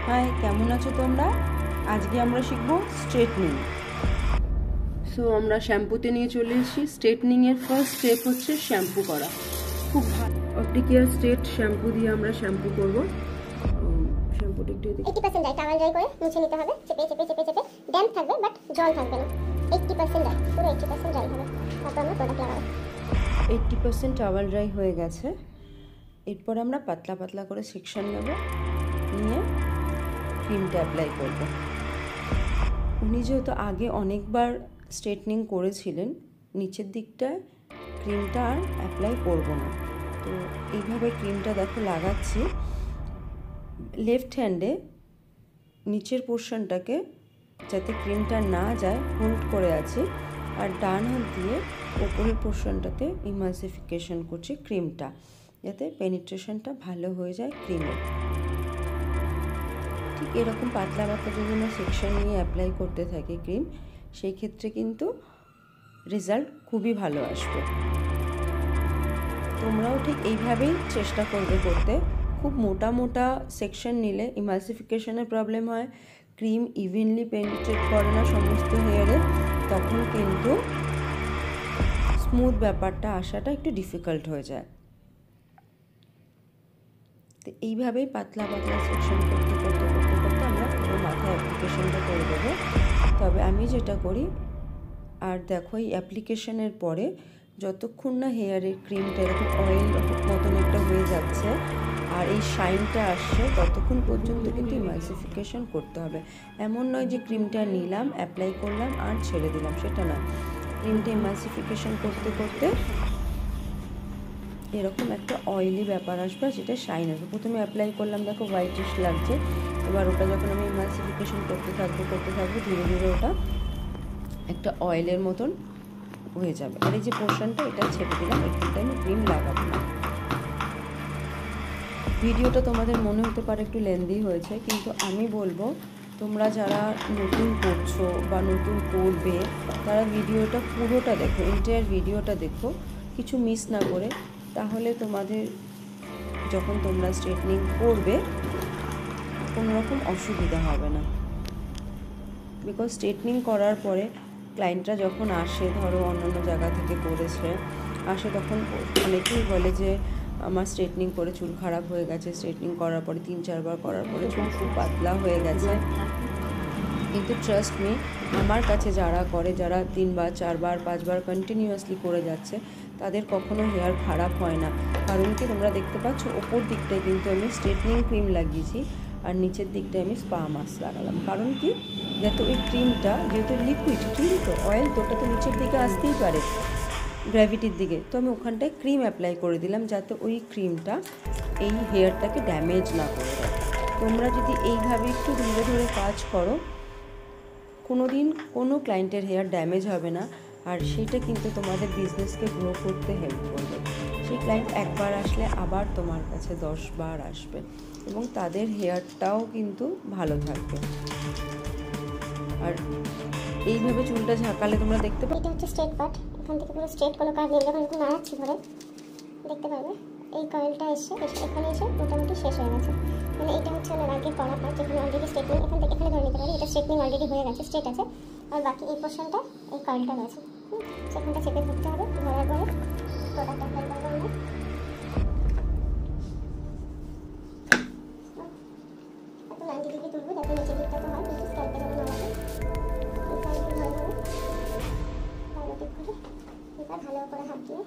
High, কেমন আছো তোমরা? আজকে আমরা শিখব স্ট্রেটনিং। সো আমরা শ্যাম্পুতে নিয়ে চলে এসেছি। স্ট্রেটনিং এর ফার্স্ট স্টেপ হচ্ছে শ্যাম্পু করা। খুব ভালো অপটিকেয়ার স্ট্রেট শ্যাম্পু দিয়ে আমরা শ্যাম্পু করব। শ্যাম্পুটা একটু 80% ড্রাই, টাওয়াল ড্রাই করে মুছে নিতে হবে। চেপে চেপে চেপে চেপে ড্যাম্প থাকবে বাট জল থাকবে না। 80% ড্রাই, পুরো 80% ড্রাই হবে। তারপর আমরা প্রোডাক্ট লাগাবো। 80% টাওয়াল ড্রাই হয়ে গেছে। এরপর আমরা পাতলা পাতলা করে সেকশন নেব, নিয়ে ক্রিমটা অ্যাপ্লাই করব। উনি যেহেতু আগে অনেকবার স্ট্রেটনিং করেছিলেন, নিচের দিকটায় ক্রিমটা আর অ্যাপ্লাই করব না। তো এইভাবে ক্রিমটা দেখো লাগাচ্ছি। লেফট হ্যান্ডে নিচের পোর্শনটাকে যাতে ক্রিমটা না যায় হোল্ড করে আছি, আর ডান হাত দিয়ে ওপরের পোর্শনটাতে ইমালসিফিকেশন করছি ক্রিমটা, যাতে পেনিট্রেশনটা ভালো হয়ে যায় ক্রিমের। ঠিক এরকম পাতলা পাতলা যদি আমরা সেকশন নিয়ে অ্যাপ্লাই করতে থাকি ক্রিম, সেই ক্ষেত্রে কিন্তু রেজাল্ট খুবই ভালো আসবে। তোমরাও ঠিক এইভাবেই চেষ্টা করবে করতে। খুব মোটা মোটা সেকশন নিলে ইমালসিফিকেশনের প্রবলেম হয়, ক্রিম ইভেনলি পেনিট্রেট করে না সমস্ত হেয়ারে, তখন কিন্তু স্মুথ ব্যাপারটা আসাটা একটু ডিফিকাল্ট হয়ে যায়। তো এইভাবেই পাতলা পাতলা সেকশন করতে করতে করতে করতে আমরা পুরো মাথায় অ্যাপ্লিকেশনটা করে দেবো। তবে আমি যেটা করি, আর দেখো এই অ্যাপ্লিকেশনের পরে যতক্ষণ না হেয়ারের ক্রিমটা এরকম অয়েল মতন একটা হয়ে যাচ্ছে আর এই শাইনটা আসছে, ততক্ষণ পর্যন্ত কিন্তু ইমালসিফিকেশন করতে হবে। এমন নয় যে ক্রিমটা নিলাম, অ্যাপ্লাই করলাম আর ছেড়ে দিলাম, সেটা না। ক্রিমটা ইমালসিফিকেশন করতে করতে এরকম একটা অয়েলি ব্যাপার আসবে, যেটা শাইন আসবে। প্রথমে অ্যাপ্লাই করলাম, দেখো হোয়াইটিশ লাগছে। এবার ওটা যখন আমি ইমালসিফিকেশন করতে থাকবো ধীরে ধীরে ওটা একটা অয়েলের মতন হয়ে যাবে। আর এই যে পোর্শনটা, এটা ছেড়ে দিলাম, একটুটা আমি ক্রিম লাগাবো না। ভিডিওটা তোমাদের মনে হতে পারে একটু লেন্দি হয়েছে, কিন্তু আমি বলবো তোমরা যারা নতুন করছো বা নতুন করবে, তারা ভিডিওটা পুরোটা দেখো, এন্টায়ার ভিডিওটা দেখো, কিছু মিস না করে। তাহলে তোমাদের যখন তোমরা স্ট্রেটনিং করবে কোনো রকম অসুবিধা হবে না। বিকজ স্ট্রেটনিং করার পরে ক্লায়েন্টরা যখন আসে, ধরো অন্যান্য জায়গা থেকে করেছে, আসে তখন অনেকেই বলে যে আমার স্ট্রেটনিং করে চুল খারাপ হয়ে গেছে, স্ট্রেটনিং করার পরে 3-4 বার করার পরে চুল খুব পাতলা হয়ে গেছে। কিন্তু ট্রাস্ট মি, আমার কাছে যারা করে, যারা 3 বার 4 বার 5 বার কন্টিনিউয়াসলি করে যাচ্ছে, তাদের কখনো হেয়ার খারাপ হয় না। কারণ কি, তোমরা দেখতে পাচ্ছ ওপর দিকটায় কিন্তু আমি স্ট্রেটনিং ক্রিম লাগিয়েছি আর নিচের দিকটায় আমি স্পা মাস্ক লাগালাম। কারণ কি, যাতে ওই ক্রিমটা, যেহেতু লিকুইড, ঠিকই তো অয়েল তো, ওটা তো নিচের দিকে আসতেই পারে গ্র্যাভিটির দিকে, তো আমি ওখানটায় ক্রিম অ্যাপ্লাই করে দিলাম যাতে ওই ক্রিমটা এই হেয়ারটাকে ড্যামেজ না করে দেয়। তোমরা যদি এইভাবে একটু ধীরে ধরে কাজ করো, কোনো দিন কোনো ক্লায়েন্টের হেয়ার ড্যামেজ হবে না, আর সেটা কিন্তু তোমাদের বিজনেসকে গ্রো করতে হেল্প করবে। সেই ক্লায়েন্ট একবার আসলে আবার তোমার কাছে 10 বার আসবে, এবং তাদের হেয়ারটাও কিন্তু ভালো থাকবে। আর এইভাবে চুলটা ঝাঁকালে তোমরা দেখতে পাবে, এটা হচ্ছে স্ট্রেট পার্ট। এখান থেকে পুরো স্ট্রেট, কোনো কাজ নেই। যখন একটু নাড়াচ্ছি ধরে দেখতে পারবে এই কয়েলটা এখানে এসে মোটামুটি শেষ হয়ে গেছে। মানে এটা হচ্ছে ওনার আগে করা পার্ট, যেখানে অলরেডি স্ট্রেটনিং এখান থেকে এখানে ধরে নিতে পারি, এটা স্ট্রেটনিং অলরেডি হয়ে গেছে, স্ট্রেট আছে। আর বাকি এই পোর্শনটা, এই কয়েলটা রয়েছে, সেখানটা চেপে ধরতে হবে। ধরার পরে প্রোডাক্ট অ্যাপ্লাই করবো আমরা। এখন 90 ডিগ্রি তুলবো, যাতে নিচের দিকটা তো হয়, কিন্তু স্ক্যাল্পে যেন না লাগে। এই সাইডে ভালো করে এবার ভালো করে হাত দিয়ে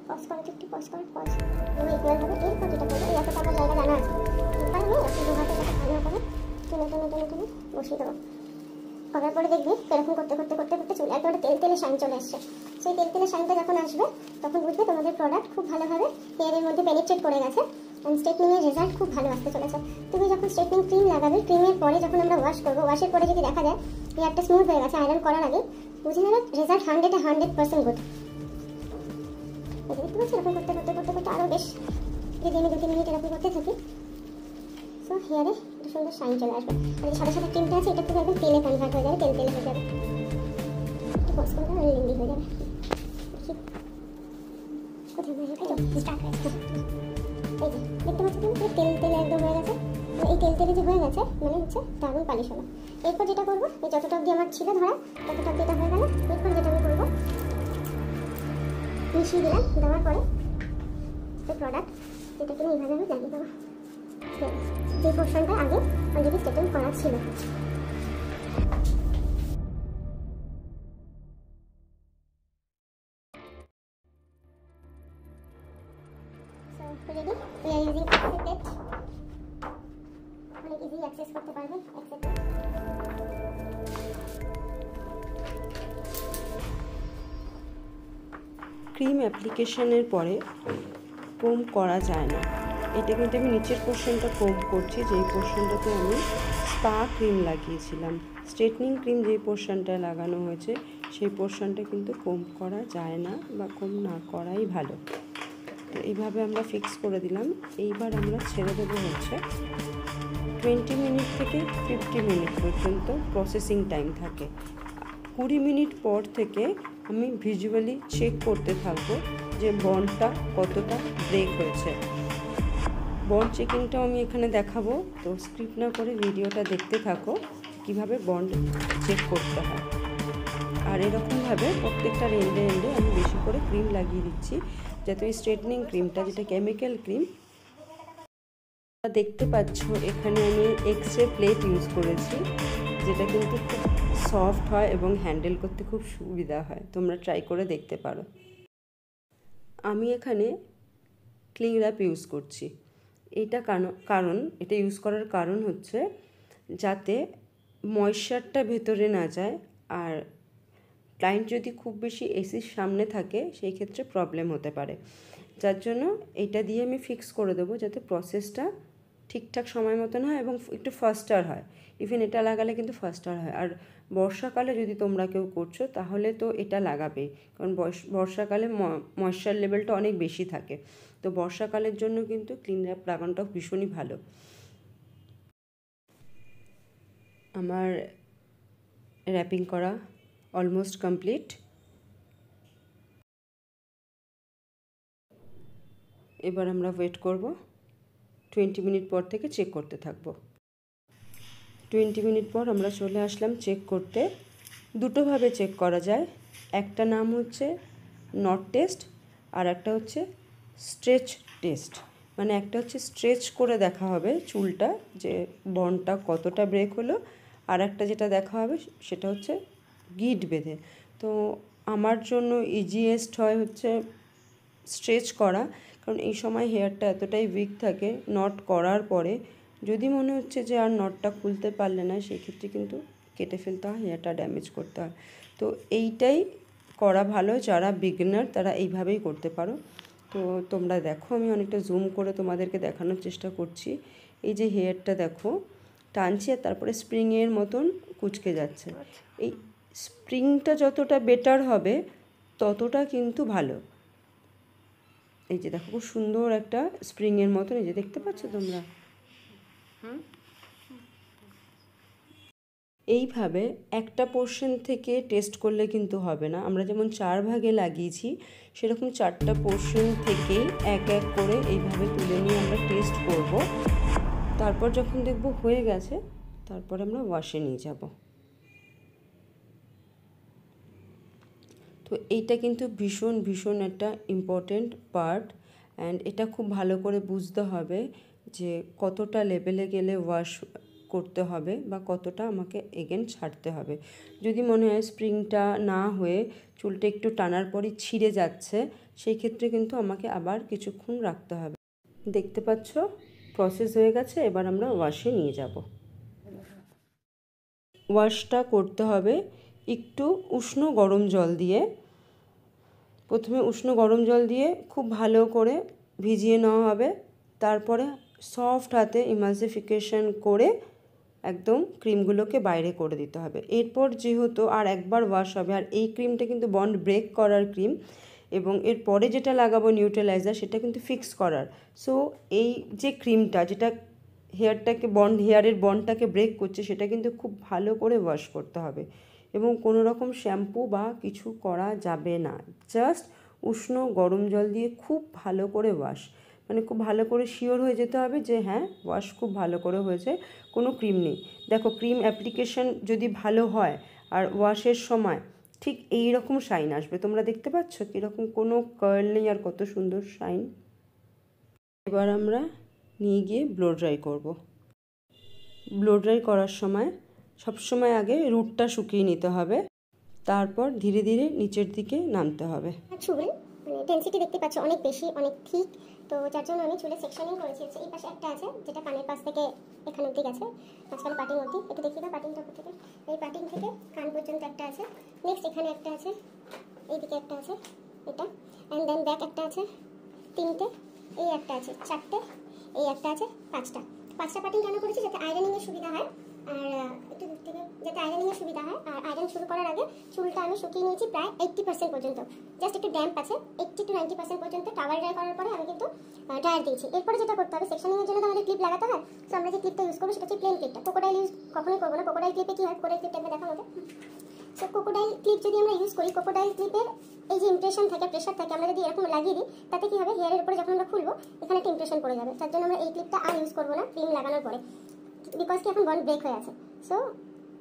পজ করো, একটু পজ করো, পজ মানে ইকুয়াল হবে। এরপর যেটা করবো, এই এতটা আমার জায়গা জানা আছে, এবার আমি একটু দু হাতে এটাকে ভালো করে টেনে বসিয়ে দেবো। করার পরে দেখবি এরকম করতে করতে করতে করতে চলে একেবারে তেল তেলে শাইন চলে আসছে। সেই তেল তেলে শাইনটা যখন আসবে, তখন বুঝবে তোমাদের প্রোডাক্ট খুব ভালোভাবে হেয়ারের মধ্যে পেনিট্রেট করে গেছে, অ্যান্ড স্ট্রেটনিংয়ের রেজাল্ট খুব ভালো আসতে চলেছে। তুমি যখন স্ট্রেটনিং ক্রিম লাগাবে, ক্রিমের পরে যখন আমরা ওয়াশ করবো, ওয়াশের পরে যদি দেখা যায় হেয়ারটা স্মুথ হয়ে গেছে আয়রন করার আগে, বুঝে নেবে রেজাল্ট 100% গুড। দেখতে পাচ্ছি এরকম করতে করতে করতে করতে আরও বেশ যদি আমি 2-3 মিনিট এরকম করতে থাকি, সো হেয়ারে একটু সুন্দর শাইন চলে আসবে। আর সাদা সাদা ক্রিমটা আছে, এটা পুরো একদম তেলে কনভার্ট হয়ে যাবে, তেল তেলে হয়ে যাবে, একটু পজ করে দেবে, লিঙ্গি হয়ে যাবে। কোথায় স্টার্ট হয়েছে, এই যে দেখতে পাচ্ছি পুরো তেল তেলে একদম হয়ে গেছে। এই তেল তেলে যে হয়ে গেছে মানে হচ্ছে দারুণ পালিশ হলো। এরপর যেটা করবো, এই যতটা অবধি আমার ছিল ধরা ততটা অবধি এটা হয়ে গেল। এরপর যেটা আমি করবো, মিশিয়ে দিলাম, দেওয়ার পরে প্রোডাক্ট যেটাকে আমি এইভাবে আমি লাগিয়ে দেবো। যে পোর্শনটা আগে অলরেডি স্টেপেল করা ছিল। ready, we are using accept. অনেক ইজি অ্যাক্সেস করতে পারবেন accept। ক্রিম অ্যাপ্লিকেশনের পরে কোম করা যায় না। এটা কিন্তু আমি নিচের পোর্শনটা কোম করছি, যেই পোর্শনটাতে আমি স্পা ক্রিম লাগিয়েছিলাম। স্ট্রেটনিং ক্রিম যেই পোর্শনটায় লাগানো হয়েছে সেই পোর্শনটা কিন্তু কোম করা যায় না, বা কোম না করাই ভালো। তো এইভাবে আমরা ফিক্স করে দিলাম। এইবার আমরা ছেড়ে দেবো হচ্ছে 20 মিনিট থেকে 50 মিনিট পর্যন্ত প্রসেসিং টাইম থাকে। 20 মিনিট পর থেকে আমি ভিজুয়ালি চেক করতে থাকবো যে বন্ডটা কতটা ব্রেক হয়েছে। বন্ড চেকিংটাও আমি এখানে দেখাবো, তো স্ক্রিপ্ট না করে ভিডিওটা দেখতে থাকো কিভাবে বন্ড চেক করতে হয়। আর এরকমভাবে প্রত্যেকটা এন্ডে আমি বেশি করে ক্রিম লাগিয়ে দিচ্ছি, যাতে ওই স্ট্রেটনিং ক্রিমটা, যেটা কেমিক্যাল ক্রিম, দেখতে পাচ্ছ এখানে আমি এক্স-রে প্লেট ইউজ করেছি, যেটা কিন্তু খুব সফট হয় এবং হ্যান্ডেল করতে খুব সুবিধা হয়। তোমরা ট্রাই করে দেখতে পারো। আমি এখানে ক্লিং র্যাপ ইউজ করছি। এটা ইউজ করার কারণ হচ্ছে যাতে ময়েশ্চারটা ভেতরে না যায়, আর ক্লায়েন্ট যদি খুব বেশি এসির সামনে থাকে সেই ক্ষেত্রে প্রবলেম হতে পারে। যার জন্য এটা দিয়ে আমি ফিক্স করে দেবো যাতে প্রসেসটা ঠিকঠাক সময় মতন হয় এবং একটু ফাস্টার হয়। ইভেন এটা লাগালে কিন্তু ফাস্টার হয়। আর বর্ষাকালে যদি তোমরা কেউ করছো তাহলে তো এটা লাগাবেই, কারণ বর্ষাকালে ময়েশ্চার লেভেলটা অনেক বেশি থাকে। তো বর্ষাকালের জন্য কিন্তু ক্লিন র্যাপ লাগানোটা ভীষণই ভালো। আমার র্যাপিং করা অলমোস্ট কমপ্লিট। এবার আমরা ওয়েট করব, 20 মিনিট পর থেকে চেক করতে থাকবো। 20 মিনিট পর আমরা চলে আসলাম চেক করতে। দুটোভাবে চেক করা যায়, একটা নাম হচ্ছে নট টেস্ট আর একটা হচ্ছে স্ট্রেচ টেস্ট। মানে একটা হচ্ছে স্ট্রেচ করে দেখা হবে চুলটা, যে বন্ডটা কতটা ব্রেক হলো, আর একটা যেটা দেখা হবে সেটা হচ্ছে গিট বেঁধে। তো আমার জন্য ইজিয়েস্ট হয় হচ্ছে স্ট্রেচ করা, কারণ এই সময় হেয়ারটা এতটাই উইক থাকে। নট করার পরে যদি মনে হচ্ছে যে আর নটটা খুলতে পারলে না, সেই ক্ষেত্রে কিন্তু কেটে ফেলতে হয়, হেয়ারটা ড্যামেজ করতে হয়। তো এইটাই করা ভালো, যারা বিগিনার তারা এইভাবেই করতে পারো। তো তোমরা দেখো, আমি অনেকটা জুম করে তোমাদেরকে দেখানোর চেষ্টা করছি। এই যে হেয়ারটা দেখো টানছি আর তারপরে স্প্রিংয়ের মতন কুঁচকে যাচ্ছে। এই স্প্রিংটা যতটা বেটার হবে ততটা কিন্তু ভালো। এই যে দেখো খুব সুন্দর একটা স্প্রিংয়ের মতন, এই যে দেখতে পাচ্ছ তোমরা। এইভাবে একটা পোর্শন থেকে টেস্ট করলে কিন্তু হবে না। আমরা যেমন 4 ভাগে লাগিয়েছি সেরকম 4টা পোর্শন থেকেই এক এক করে এইভাবে তুলে নিয়ে আমরা টেস্ট করব। তারপর যখন দেখব হয়ে গেছে তারপর আমরা ওয়াশে নিয়ে যাব। তো এইটা কিন্তু ভীষণ একটা ইম্পর্টেন্ট পার্ট, অ্যান্ড এটা খুব ভালো করে বুঝতে হবে যে কতটা লেভেলে গেলে ওয়াশ করতে হবে বা কতটা আমাকে এগেন ছাড়তে হবে। যদি মনে হয় স্প্রিংটা না হয়ে চুলটা একটু টানার পরই ছিঁড়ে যাচ্ছে, সেই ক্ষেত্রে কিন্তু আমাকে আবার কিছুক্ষণ রাখতে হবে। দেখতে পাচ্ছ প্রসেস হয়ে গেছে, এবার আমরা ওয়াশে নিয়ে যাব। ওয়াশটা করতে হবে একটু উষ্ণ গরম জল দিয়ে। প্রথমে উষ্ণ গরম জল দিয়ে খুব ভালো করে ভিজিয়ে নেওয়া হবে, তারপরে সফট হাতে ইমালসিফিকেশন করে একদম ক্রিমগুলোকে বাইরে করে দিতে হবে। এরপর যেহেতু আর একবার ওয়াশ হবে, আর এই ক্রিমটা কিন্তু বন্ড ব্রেক করার ক্রিম, এবং এরপরে যেটা লাগাবো নিউট্রালাইজার সেটা কিন্তু ফিক্স করার। সো এই যে ক্রিমটা যেটা হেয়ারের বন্ডটাকে ব্রেক করছে, সেটা কিন্তু খুব ভালো করে ওয়াশ করতে হবে এবং কোনো রকম শ্যাম্পু বা কিছু করা যাবে না। জাস্ট উষ্ণ গরম জল দিয়ে খুব ভালো করে ওয়াশ। মানে খুব ভালো করে শিওর হয়ে যেতে হবে যে হ্যাঁ ওয়াশ খুব ভালো করে হয়েছে, কোনো ক্রিম নেই। দেখো ক্রিম অ্যাপ্লিকেশন যদি ভালো হয় আর ওয়াশের সময় ঠিক এই রকম শাইন আসবে। তোমরা দেখতে পাচ্ছ কীরকম কোনো কার্ল নেই আর কত সুন্দর শাইন। এবার আমরা নিয়ে গিয়ে ব্লো ড্রাই করব। ব্লো ড্রাই করার সময় সবসময় আগে রুটটা শুকিয়ে নিতে হবে, তারপর ধীরে ধীরে নিচের দিকে নামতে হবে। চুল মানে ডেন্সিটি দেখতে পাচ্ছ অনেক বেশি, অনেক ঠিক, তো যার জন্য আমি চুলে সেকশনিং করেছি। এই পাশে একটা আছে যেটা কানের পাশ থেকে এখানে অবধি গেছে, মাঝখানে পাটিং অবধি। একটু দেখিয়ে দাও পাটিংটা উপর থেকে, এই পাটিং থেকে কান পর্যন্ত একটা আছে। নেক্সট এখানে একটা আছে, এইদিকে একটা আছে এটা, অ্যান্ড দেন ব্যাক একটা আছে, তিনটে, এই একটা আছে চারটে, এই একটা আছে পাঁচটা। পাঁচটা পাটিং কেন করেছি? যাতে আয়রনিংয়ের সুবিধা হয়, আর একটু দূর থেকে যাতে আয়রনিংয়ের সুবিধা হয়। আর আয়রন শুরু করার আগে চুলটা আমি শুকিয়ে নিয়েছি প্রায় 80% পর্যন্ত, জাস্ট একটু ড্যাম্প আছে। 80 to 90% পর্যন্ত টাওয়াল ড্রাই করার পরে আমি কিন্তু ড্রায়ার দিয়েছি। এরপরে যেটা করতে হবে, সেকশনিংয়ের জন্য তো আমাদের ক্লিপ লাগাতে হবে। সো আমরা যে ক্লিপটা ইউজ করবো সেটা হচ্ছে প্লেন ক্লিপটা। ক্রোকোডাইল ইউজ কখনোই করবো না। ক্রোকোডাইল ক্লিপে কী হয়, ক্রোকোডাইল ক্লিপটা দেখা মতো। সো ক্রোকোডাইল ক্লিপ যদি আমরা ইউজ করি, ক্রোকোডাইল ক্লিপের এই যে ইমপ্রেশন থাকে, প্রেশার থাকে, আমরা যদি এরকম লাগিয়ে দিই তাতে কী হবে, হেয়ারের উপরে যখন আমরা খুলবো এখানে একটা ইমপ্রেশন পড়ে যাবে। তার জন্য আমরা এই ক্লিপটা আর ইউজ করবো না ক্রিম লাগানোর পরে, বিকজ কি এখন বন্ড ব্রেক হয়ে আছে। সো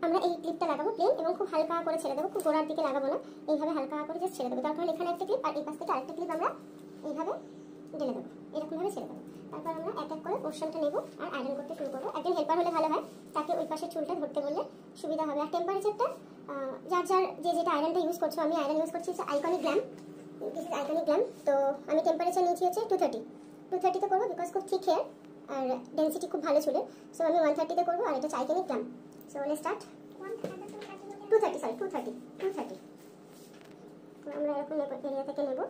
আমরা এই ক্লিপটা লাগাবো প্লেন, এবং খুব হালকা করে ছেড়ে দেবো, খুব গোড়ার দিকে লাগাবো না, এইভাবে হালকা করে জাস্ট ছেড়ে দেবো। তারপর এখানে একটা ক্লিপ আর এই পাশ থেকে আরেকটা ক্লিপ আমরা এইভাবে ঢেলে দেবো, এরকমভাবে ছেড়ে দেবো। তারপর আমরা এক এক করে পোর্শনটা নেবো আর আয়রন করতে শুরু করবো। একজন হেল্পার হলে ভালো হয়, তাকে ওই পাশে চুলটা ধরতে বললে সুবিধা হবে। আর টেম্পারেচারটা যার যার যেটা আয়রনটা ইউজ করছো, আমি আয়রন ইউজ করছি হচ্ছে iconic glam, this is iconic glam. তো আমি টেম্পারেচার নিয়েছি হচ্ছে 230 করবো, বিকজ খুব ঠিক হেয়ার আর ডেন্সিটি খুব ভালো চুলের। সো আমি 130 করবো, আর এটা হচ্ছে iconic glam. So let's start. 230 আমরা এরকম এরিয়া থেকে নেব,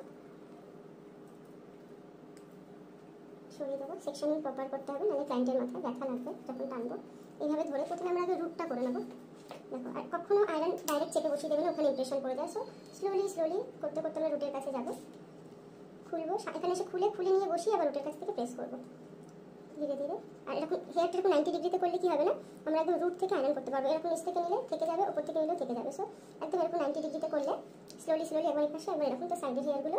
সরিয়ে দেবো। সেকশনিং প্রপার করতে হবে, নাহলে ক্লায়েন্টের মাথায় ব্যথা লাগবে যখন টানবো। এইভাবে ধরে প্রথমে আমরা আগে রুটটা করে নেবো। দেখো, আর কখনো আয়রন ডাইরেক্ট চেপে বসিয়ে দেবে না, ওখানে ইমপ্রেশন পড়ে যায়। সো স্লোলি করতে করতে আমরা রুটের কাছে যাবো, খুলবো, এখানে এসে খুলে নিয়ে বসিয়ে আবার রুটের কাছ থেকে প্রেস করবো ধীরে ধীরে। আর এরকম হেয়ারটা এরকম 90 ডিগ্রিতে করলে কি হবে না, আমরা একদম রুট থেকে আয়রন করতে পারবো। এরকম নিচ থেকে নিলে থেকে যাবে, উপর থেকে নিলেও থেকে যাবে। সো একদম এরকম 90 ডিগ্রিতে করলে স্লোলি একবার এই পাশে একবার এরকম, তো সাইডের হেয়ারগুলো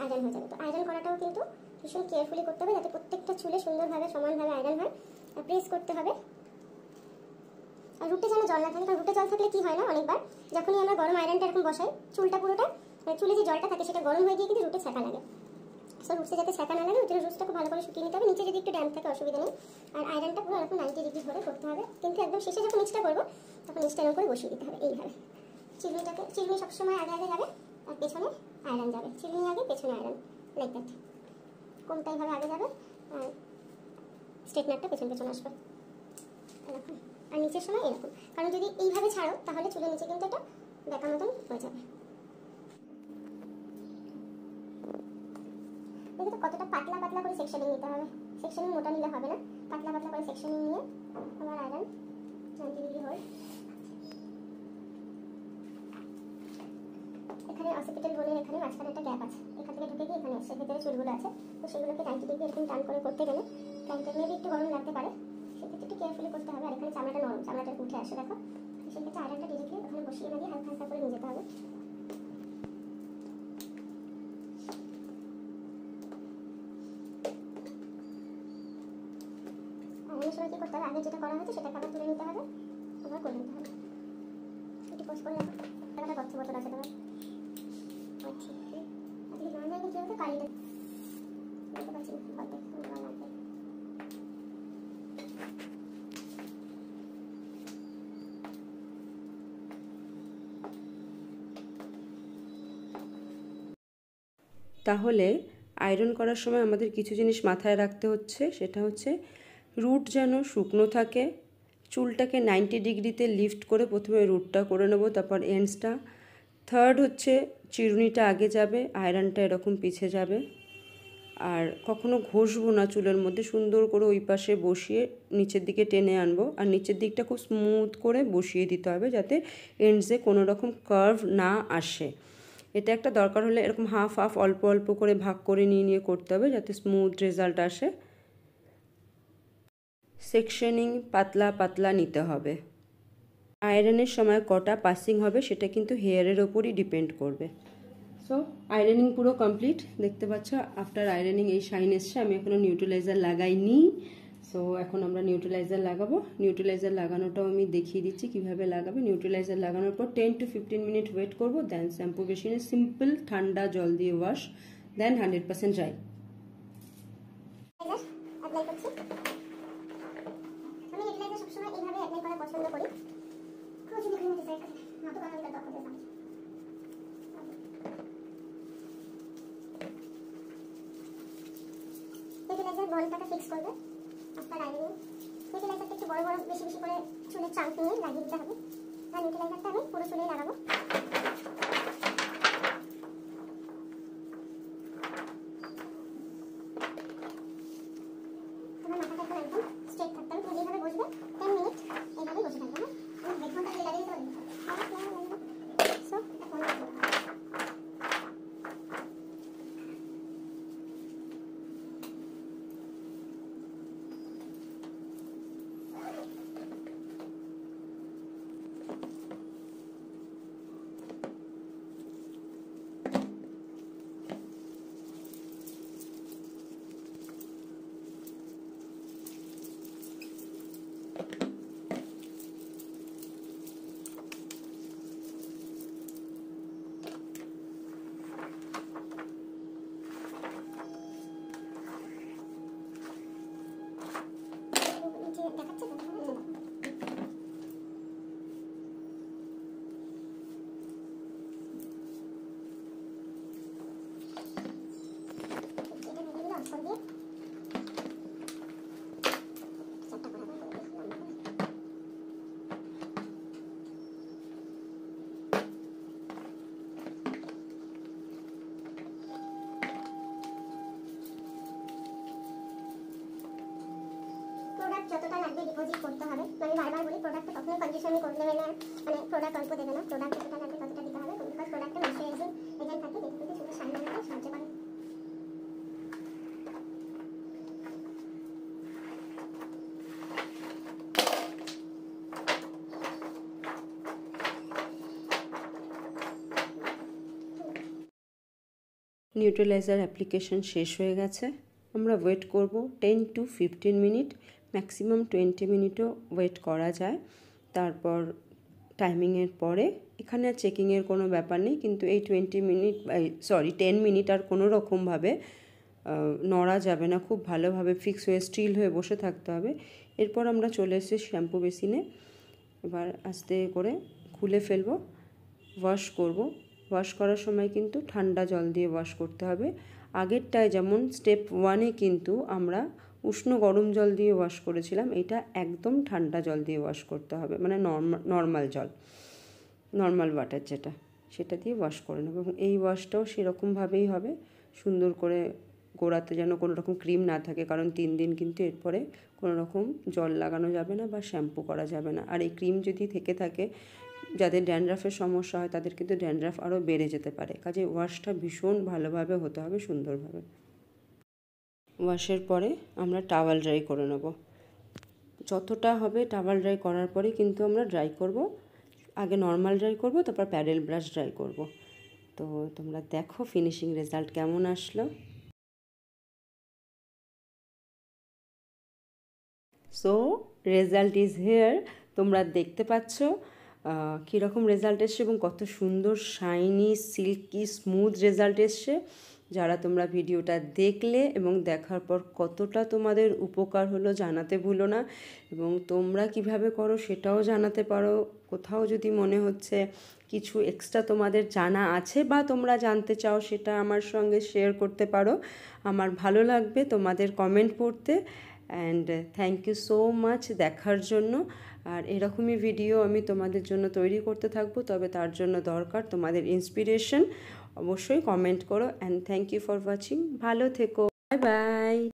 আয়রন হয়ে যাবে। তো আয়রন করাটাও কিন্তু ভীষণ কেয়ারফুলি করতে হবে, যাতে প্রত্যেকটা চুলে সুন্দরভাবে সমানভাবে আয়রন হয়। প্রেস করতে হবে, আর রুটে যেন জল না থাকে, কারণ রুটে জল থাকলে কি হয় না, অনেকবার যখনই আমরা গরম আয়রনটা এরকম বসাই, চুলটা পুরোটা চুলে যে জলটা থাকে সেটা গরম হয়ে গিয়ে কিন্তু রুটে ছ্যাঁকা লাগে। সো রুটসে যাতে ছ্যাঁকা না লাগে ওই জন্য রুটসটা খুব ভালো করে শুকিয়ে নিতে হবে। নিচে যদি একটু ড্যাম্প থাকে অসুবিধা নেই। আর আয়রনটা পুরো এরকম 90 ডিগ্রি ধরে করতে হবে, কিন্তু একদম শেষে যখন নিচটা করবো তখন নিচটা এরকম করে বসিয়ে দিতে হবে এইভাবে। চিরুনি সবসময় আগে যাবে আর পেছনে আয়রন যাবে, চিরুনি আগে পেছনে আয়রন, লাইক দ্যাট। কোনটা এইভাবে আগে যাবে আর স্ট্রেটনারটা পেছন আসবে এরকম। আর নিচের সময় এরকম, কারণ যদি এইভাবে ছাড়ো তাহলে চুলের নিচে কিন্তু এটা বেকার মতন হয়ে যাবে। দেখো তো কতটা পাতলা করে সেকশনিং নিতে হবে। সেকশনিং মোটা নিলে হবে না, পাতলা করে সেকশনিং নিয়ে আমার আয়রন 90 ডিগ্রি হোল্ড। এখানে অসিপিটাল বোনের এখানে মাঝখানে একটা গ্যাপ আছে, এখান থেকে ঢুকে গিয়ে এখানে এসে ভেতরে চুলগুলো আছে। তো সেগুলোকে 90 ডিগ্রি এরকম টান করে করতে গেলে ক্লায়েন্টের মেবি একটু গরম লাগতে পারে, সেক্ষেত্রে একটু কেয়ারফুলি করতে হবে। আর এখানে চামড়াটা নরম, চামড়াটা উঠে আসে দেখো, সেক্ষেত্রে আয়রনটা ডিরেক্টলি ওখানে বসিয়ে না দিয়ে হালকা করে নিয়ে যেতে হবে। আয়রনের সময় কী করতে হবে, আগে যেটা করা হয়েছে সেটাকে আবার তুলে নিতে হবে, আবার করে নিতে হবে। একটু পোস্ট করে রাখো, একটা গচ্ছ বোতল আছে তোমার। আচ্ছা, আজকে না যায় কিন্তু কালিটা বলতে পারছি না, লাগবে। তাহলে আয়রন করার সময় আমাদের কিছু জিনিস মাথায় রাখতে হচ্ছে, সেটা হচ্ছে রুট যেন শুকনো থাকে। চুলটাকে 90 ডিগ্রিতে লিফট করে প্রথমে রুটটা করে নেব, তারপর এন্ডসটা। থার্ড হচ্ছে চিরুনিটা আগে যাবে, আয়রনটা এরকম পিছে যাবে। আর কখনো ঘষবো না চুলের মধ্যে, সুন্দর করে ওই পাশে বসিয়ে নিচের দিকে টেনে আনবো। আর নিচের দিকটা খুব স্মুথ করে বসিয়ে দিতে হবে, যাতে এন্ডসে কোনো রকম কার্ভ না আসে। এটা একটা দরকার হলে এরকম হাফ অল্প করে ভাগ করে নিয়ে করতে হবে, যাতে স্মুথ রেজাল্ট আসে। সেকশনিং পাতলা নিতে হবে। আয়রনের সময় কটা পাসিং হবে সেটা কিন্তু হেয়ারের ওপরই ডিপেন্ড করবে। সো আয়রনিং পুরো কমপ্লিট, দেখতে পাচ্ছ আফটার আয়রনিং এই শাইন এসছে। আমি এখনো নিউট্রালাইজার লাগাইনি, সো এখন আমরা নিউট্রালাইজার লাগাবো। নিউট্রালাইজার লাগানোটাও আমি দেখিয়ে দিচ্ছি কিভাবে লাগাবে। নিউট্রালাইজার লাগানোর পর 10 to 15 মিনিট ওয়েট করবো, দেন শ্যাম্পু মেশিনে সিম্পল ঠান্ডা জল দিয়ে ওয়াশ, দেন 100% ড্রাই। আমি নিউট্রালাইজার সবসময় এইভাবে অ্যাপ্লাই করা পছন্দ করি। নিউট্রালাইজার বলটাকে ফিক্স করবে আফটার আয়রনিং। নিউট্রালাইজারটা একটু বড় বড় বেশি বেশি করে চুলের চাঙ্ক নিয়ে লাগিয়ে দিতে হবে। আর নিউট্রালাইজারটা আমি পুরো চুলেই লাগাবো। তোমার মাথাটা এখন একদম স্ট্রেট থাকতে হবে। তুমি যেভাবে বসবে 10 মিনিট এইভাবেই বসে থাকবে। হ্যাঁ, আমি হেডফোনটা দিয়ে লাগিয়ে দিতে পারি। সো এখন দেখাচ্ছে তো। প্রোডাক্ট যতটা লাগবে ডিপোজিট করতে হবে। মানে বারবার বলি প্রোডাক্টটা কখনোই কন্ডিশনিং করে দেবে না, মানে প্রোডাক্ট অল্প দেবে না। প্রোডাক্ট যতটা লাগবে ততটা দিতে হবে, বিকজ প্রোডাক্টে ময়শ্চারাইজিং এজেন্ট থাকে যেটা কিন্তু চুলের শাইন আনতে সাহায্য করে। নিউট্রালাইজার অ্যাপ্লিকেশন শেষ হয়ে গেছে। আমরা ওয়েট করব 10 to 15 মিনিট, ম্যাক্সিমাম 20 মিনিটও ওয়েট করা যায়। তারপর টাইমিংয়ের পরে এখানে আর চেকিংয়ের কোনো ব্যাপার নেই, কিন্তু এই 10 মিনিট আর কোনো রকমভাবে নড়া যাবে না, খুব ভালোভাবে ফিক্স হয়ে স্টিল হয়ে বসে থাকতে হবে। এরপর আমরা চলে এসেছি শ্যাম্পু বেসিনে। এবার আস্তে করে খুলে ফেলবো, ওয়াশ করব। ওয়াশ করার সময় কিন্তু ঠান্ডা জল দিয়ে ওয়াশ করতে হবে। আগেরটায় যেমন স্টেপ 1-এ কিন্তু আমরা উষ্ণ গরম জল দিয়ে ওয়াশ করেছিলাম, এটা একদম ঠান্ডা জল দিয়ে ওয়াশ করতে হবে, মানে নর্মাল জল, নর্মাল ওয়াটার যেটা, সেটা দিয়ে ওয়াশ করে নেব। এবং এই ওয়াশটাও সেরকমভাবেই হবে, সুন্দর করে গোড়াতে যেন কোনো রকম ক্রিম না থাকে, কারণ 3 দিন কিন্তু এরপরে কোনো রকম জল লাগানো যাবে না বা শ্যাম্পু করা যাবে না। আর এই ক্রিম যদি থেকে থাকে, যাদের ড্যান্ড্রাফের সমস্যা হয় তাদের কিন্তু ড্যান্ড্রাফ আরও বেড়ে যেতে পারে। কাজে ওয়াশটা ভীষণ ভালোভাবে হতে হবে, সুন্দরভাবে। ওয়াশের পরে আমরা টাওয়াল ড্রাই করে নেব। যতটা হবে টাওয়াল ড্রাই করার পরে কিন্তু আমরা ড্রাই করব। আগে নর্মাল ড্রাই করব, তারপর প্যাডেল ব্রাশ ড্রাই করব। তো তোমরা দেখো ফিনিশিং রেজাল্ট কেমন আসলো। সো রেজাল্ট ইজ হেয়ার, তোমরা দেখতে পাচ্ছ কীরকম রেজাল্ট এসছে এবং কত সুন্দর শাইনি সিল্কি স্মুথ রেজাল্ট এসছে। যারা তোমরা ভিডিওটা দেখলে এবং দেখার পর কতটা তোমাদের উপকার হলো জানাতে ভুলো না, এবং তোমরা কিভাবে করো সেটাও জানাতে পারো। কোথাও যদি মনে হচ্ছে কিছু এক্সট্রা তোমাদের জানা আছে বা তোমরা জানতে চাও, সেটা আমার সঙ্গে শেয়ার করতে পারো। আমার ভালো লাগবে তোমাদের কমেন্ট পড়তে। And thank you so much দেখার জন্য। আর এরকমই ভিডিও আমি তোমাদের জন্য তৈরি করতে থাকবো, তবে তার জন্য দরকার তোমাদের ইন্সপিরেশন। অবশ্যই কমেন্ট করো। And thank you for watching. ভালো থেকো, বাই বাই।